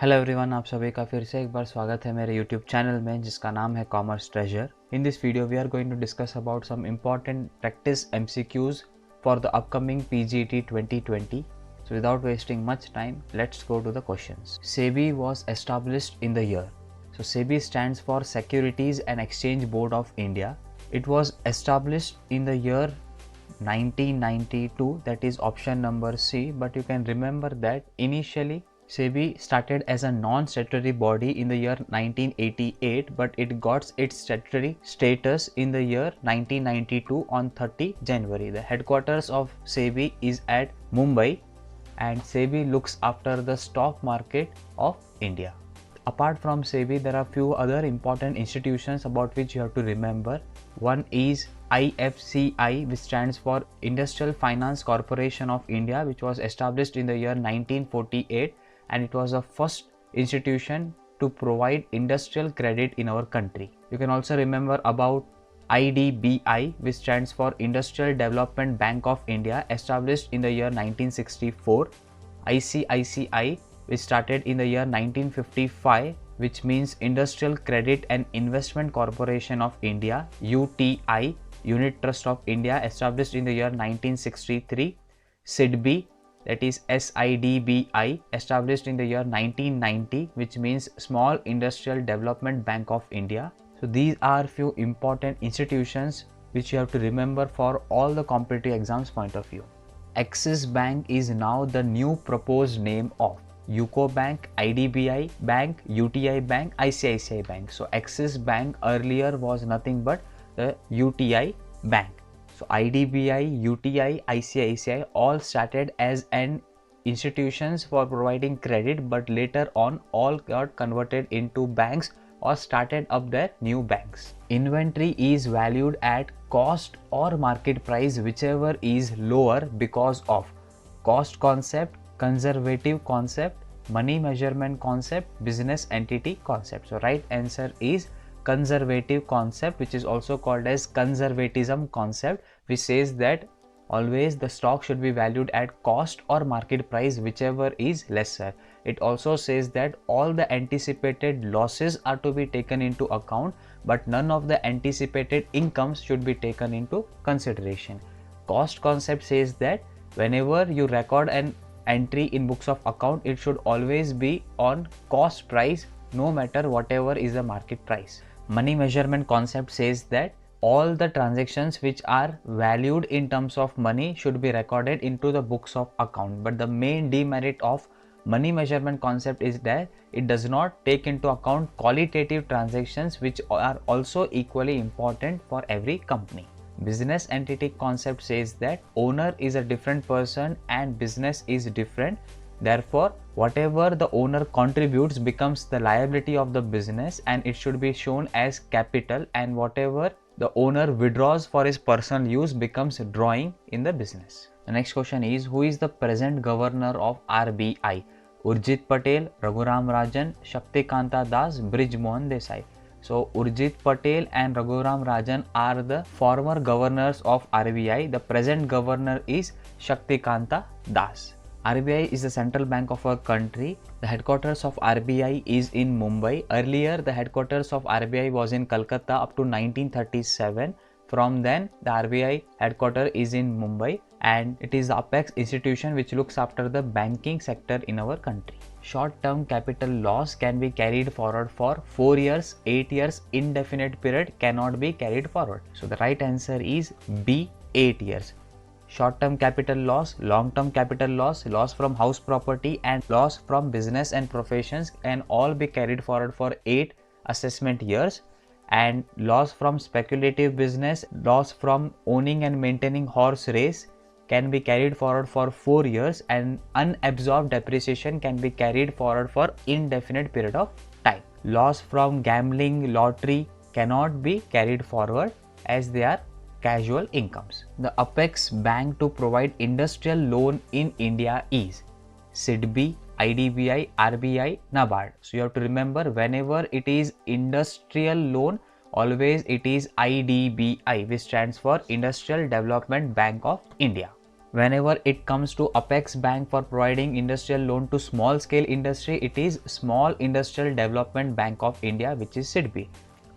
Hello everyone, आप सभी का फिर से एक बार स्वागत है मेरे यूट्यूब चैनल में जिसका नाम है commerce treasure. In this video we are going to discuss about some important practice MCQs for the upcoming PGT 2020. So without wasting much time, let's go to the questions. SEBI was established in the year. So SEBI stands for Securities and Exchange Board of India. It was established in the year 1992, that is option number C, but you can remember that initially SEBI started as a non-statutory body in the year 1988, but it got its statutory status in the year 1992 on 30 January. The headquarters of SEBI is at Mumbai and SEBI looks after the stock market of India. Apart from SEBI, there are few other important institutions about which you have to remember. One is IFCI, which stands for Industrial Finance Corporation of India, which was established in the year 1948, and it was the first institution to provide industrial credit in our country. You can also remember about IDBI, which stands for Industrial Development Bank of India, established in the year 1964. ICICI, which started in the year 1955, which means Industrial Credit and Investment Corporation of India. UTI, Unit Trust of India, established in the year 1963. SIDBI, that is SIDBI, established in the year 1990, which means Small Industrial Development Bank of India. So these are few important institutions which you have to remember for all the competitive exams point of view. Axis Bank is now the new proposed name of UCO Bank, IDBI Bank, UTI Bank, ICICI Bank. So Axis Bank earlier was nothing but the UTI Bank. So IDBI, UTI, ICICI all started as an institutions for providing credit, but later on all got converted into banks or started up their new banks. Inventory is valued at cost or market price, whichever is lower, because of cost concept, conservative concept, money measurement concept, business entity concept. So right answer is conservative concept, which is also called as conservatism concept, which says that always the stock should be valued at cost or market price, whichever is lesser. It also says that all the anticipated losses are to be taken into account, but none of the anticipated incomes should be taken into consideration. Cost concept says that whenever you record an entry in books of account, it should always be on cost price, no matter whatever is the market price. Money measurement concept says that all the transactions which are valued in terms of money should be recorded into the books of account. But the main demerit of money measurement concept is that it does not take into account qualitative transactions, which are also equally important for every company. Business entity concept says that owner is a different person and business is different. Therefore, whatever the owner contributes becomes the liability of the business and it should be shown as capital, and whatever the owner withdraws for his personal use becomes drawing in the business. The next question is, who is the present governor of RBI? Urjit Patel, Raghuram Rajan, Shaktikanta Das, Brij Mohan Desai. So Urjit Patel and Raghuram Rajan are the former governors of RBI. The present governor is Shaktikanta Das. RBI is the central bank of our country. The headquarters of RBI is in Mumbai. Earlier, the headquarters of RBI was in Calcutta up to 1937. From then, the RBI headquarters is in Mumbai, and it is the apex institution which looks after the banking sector in our country. Short-term capital loss can be carried forward for 4 years, 8 years, indefinite period cannot be carried forward. So the right answer is B, 8 years. Short-term capital loss, long-term capital loss, loss from house property and loss from business and professions can all be carried forward for 8 assessment years, and loss from speculative business, loss from owning and maintaining horse race can be carried forward for 4 years, and unabsorbed depreciation can be carried forward for indefinite period of time. Loss from gambling, lottery cannot be carried forward as they are casual incomes. The apex bank to provide industrial loan in India is SIDBI, IDBI, RBI, NABARD. So you have to remember, whenever it is industrial loan, always it is IDBI, which stands for Industrial Development Bank of India. Whenever it comes to Apex Bank for providing industrial loan to small scale industry, it is Small Industrial Development Bank of India, which is SIDBI.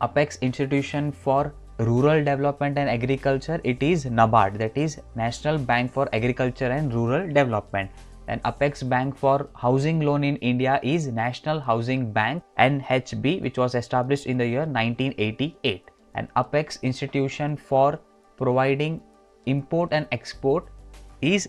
Apex institution for rural development and agriculture, it is NABARD, that is National Bank for Agriculture and Rural Development. And Apex Bank for housing loan in India is National Housing Bank NHB, which was established in the year 1988. And Apex institution for providing import and export is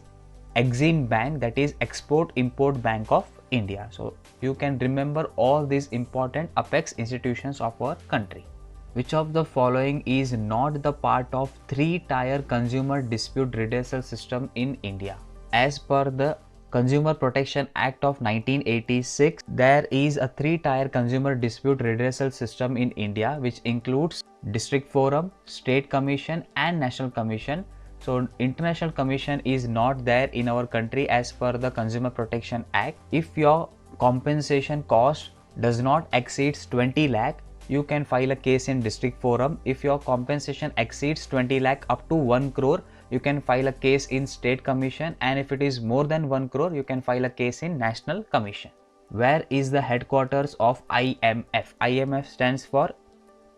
Exim Bank, that is Export Import Bank of India. So you can remember all these important Apex institutions of our country. Which of the following is not the part of three-tier consumer dispute redressal system in India? As per the Consumer Protection Act of 1986, there is a three-tier consumer dispute redressal system in India, which includes District Forum, State Commission and National Commission. So International Commission is not there in our country as per the Consumer Protection Act. If your compensation cost does not exceeds 20 lakh, you can file a case in District Forum. If your compensation exceeds 20 lakh up to 1 crore, you can file a case in State Commission, and if it is more than 1 crore, you can file a case in National Commission. Where is the headquarters of IMF? IMF stands for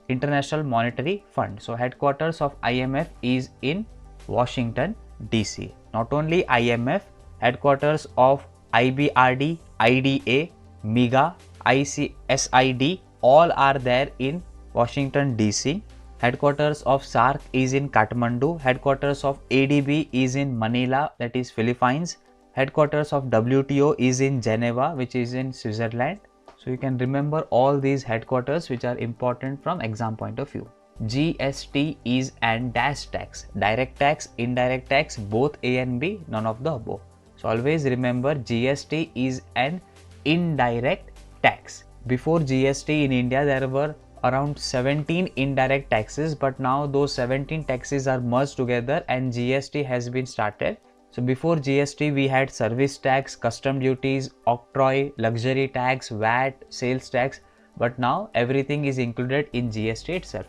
International Monetary Fund. So headquarters of IMF is in Washington DC. Not only IMF, headquarters of IBRD, IDA, MIGA, ICSID, all are there in Washington DC. Headquarters of SAARC is in Kathmandu. Headquarters of ADB is in Manila, that is Philippines. Headquarters of WTO is in Geneva, which is in Switzerland. So you can remember all these headquarters which are important from exam point of view. GST is an dash tax, direct tax, indirect tax, both A and B, none of the above. So always remember GST is an indirect tax. Before GST in India, there were around 17 indirect taxes, but now those 17 taxes are merged together and GST has been started. So before GST, we had service tax, custom duties, octroi, luxury tax, VAT, sales tax, but now everything is included in GST itself.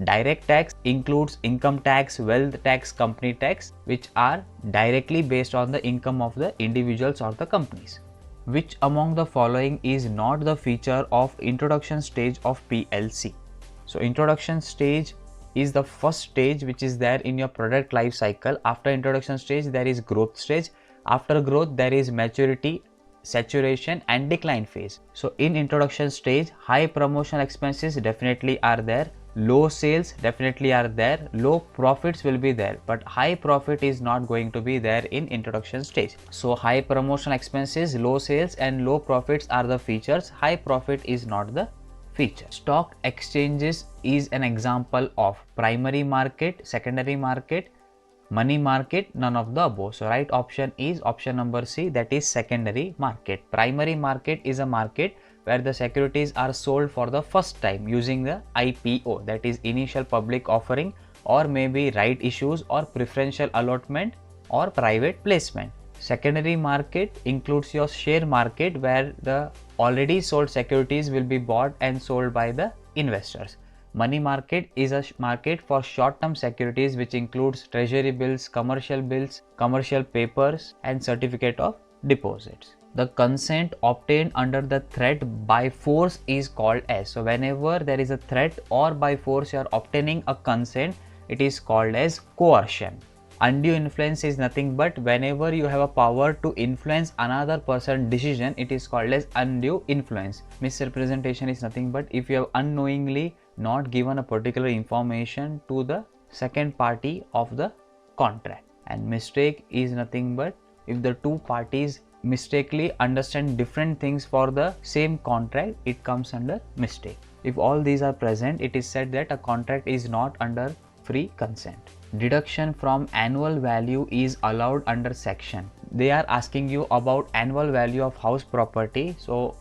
Direct tax includes income tax, wealth tax, company tax, which are directly based on the income of the individuals or the companies. Which among the following is not the feature of introduction stage of PLC? So introduction stage is the first stage which is there in your product life cycle. After introduction stage, there is growth stage. After growth, there is maturity, saturation and decline phase. So in introduction stage, high promotional expenses definitely are there. Low sales definitely are there, low profits will be there, but high profit is not going to be there in introduction stage. So high promotional expenses, low sales and low profits are the features, high profit is not the feature. Stock exchanges is an example of primary market, secondary market, money market, none of the above. So right option is option number C, that is secondary market. Primary market is a market where the securities are sold for the first time using the IPO, that is initial public offering, or maybe right issues or preferential allotment or private placement. Secondary market includes your share market where the already sold securities will be bought and sold by the investors. Money market is a market for short-term securities which includes treasury bills, commercial papers and certificate of deposits. The consent obtained under the threat by force is called as. So whenever there is a threat or by force you are obtaining a consent, it is called as coercion. Undue influence is nothing but whenever you have a power to influence another person's decision, it is called as undue influence. Misrepresentation is nothing but if you have unknowingly not given a particular information to the second party of the contract. And mistake is nothing but if the two parties mistakenly understand different things for the same contract, it comes under mistake. If all these are present, it is said that a contract is not under free consent. Deduction from annual value is allowed under section. They are asking you about annual value of house property. So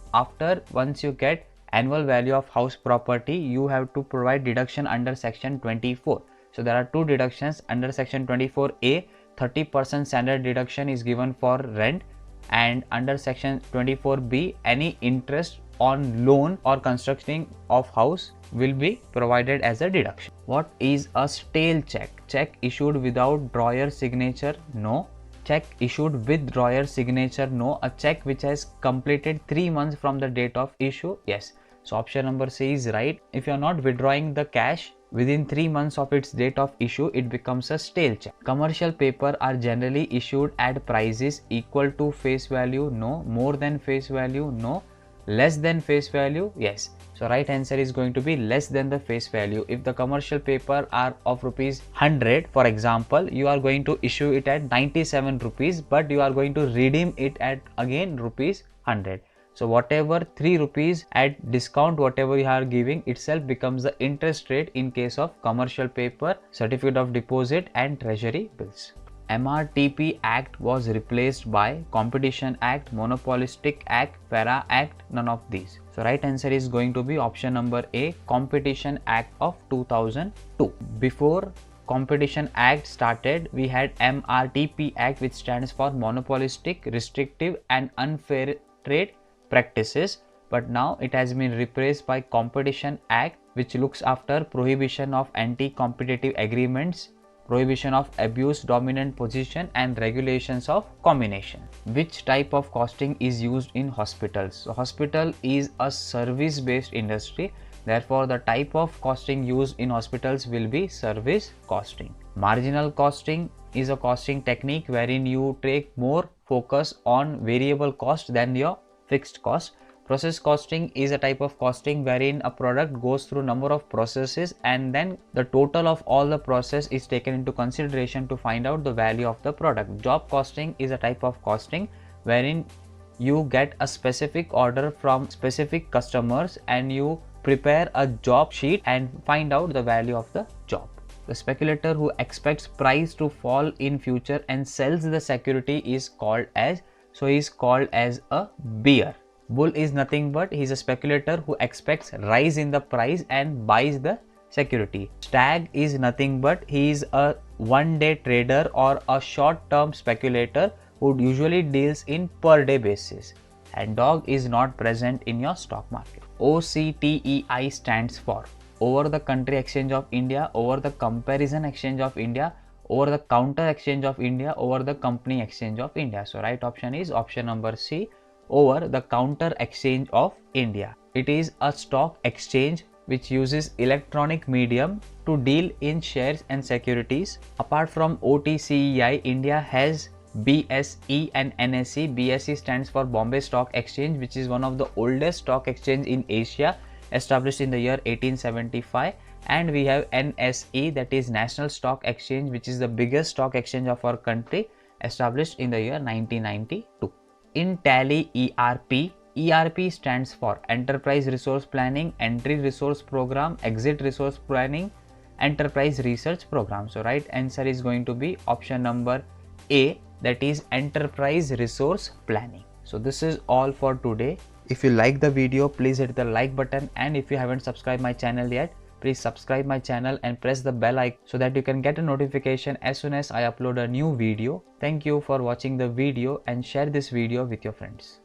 once you get annual value of house property, you have to provide deduction under section 24. So there are two deductions under section 24A. 30% standard deduction is given for rent, and under section 24B, any interest on loan or constructing of house will be provided as a deduction. What is a stale check? Check issued without drawer signature? No. check issued with drawer signature? No. A check which has completed 3 months from the date of issue? Yes. So option number C is right. If you are not withdrawing the cash within 3 months of its date of issue, it becomes a stale check. Commercial paper are generally issued at prices equal to face value? No. More than face value? No. Less than face value? Yes. So right answer is going to be less than the face value. If the commercial paper are of rupees 100, for example, you are going to issue it at 97 rupees, but you are going to redeem it at again rupees 100. So whatever 3 rupees at discount, whatever you are giving itself becomes the interest rate in case of commercial paper, certificate of deposit and treasury bills. MRTP Act was replaced by Competition Act, Monopolistic Act, FERA Act, none of these. So right answer is going to be option number A, Competition Act of 2002. Before Competition Act started, we had MRTP Act, which stands for Monopolistic, Restrictive and Unfair Trade Practices, but now it has been replaced by Competition Act, which looks after prohibition of anti-competitive agreements, prohibition of abuse dominant position and regulations of combination. Which type of costing is used in hospitals? So hospital is a service based industry, therefore the type of costing used in hospitals will be service costing. Marginal costing is a costing technique wherein you take more focus on variable cost than your fixed cost. Process costing is a type of costing wherein a product goes through number of processes and then the total of all the process is taken into consideration to find out the value of the product. Job costing is a type of costing wherein you get a specific order from specific customers and you prepare a job sheet and find out the value of the job. The speculator who expects price to fall in future and sells the security is called as, so he is called as a bear. Bull is nothing but he is a speculator who expects rise in the price and buys the security. Stag is nothing but he is a one-day trader or a short-term speculator who usually deals in per-day basis. And dog is not present in your stock market. OCTEI stands for Over the Country Exchange of India, Over the Comparison Exchange of India, Over the Counter Exchange of India, Over the Company Exchange of India. So right option is option number C, Over the Counter Exchange of India. It is a stock exchange which uses electronic medium to deal in shares and securities. Apart from OTCEI, India has BSE and NSE. BSE stands for Bombay Stock Exchange, which is one of the oldest stock exchange in Asia, established in the year 1875. And we have NSE, that is National Stock Exchange, which is the biggest stock exchange of our country, established in the year 1992. In Tally ERP, ERP stands for Enterprise Resource Planning, Entry Resource Program, Exit Resource Planning, Enterprise Research Program. So right answer is going to be option number A, that is Enterprise Resource Planning. So this is all for today. If you like the video, please hit the like button, and if you haven't subscribed my channel yet, please subscribe my channel and press the bell icon so that you can get a notification as soon as I upload a new video. Thank you for watching the video and share this video with your friends.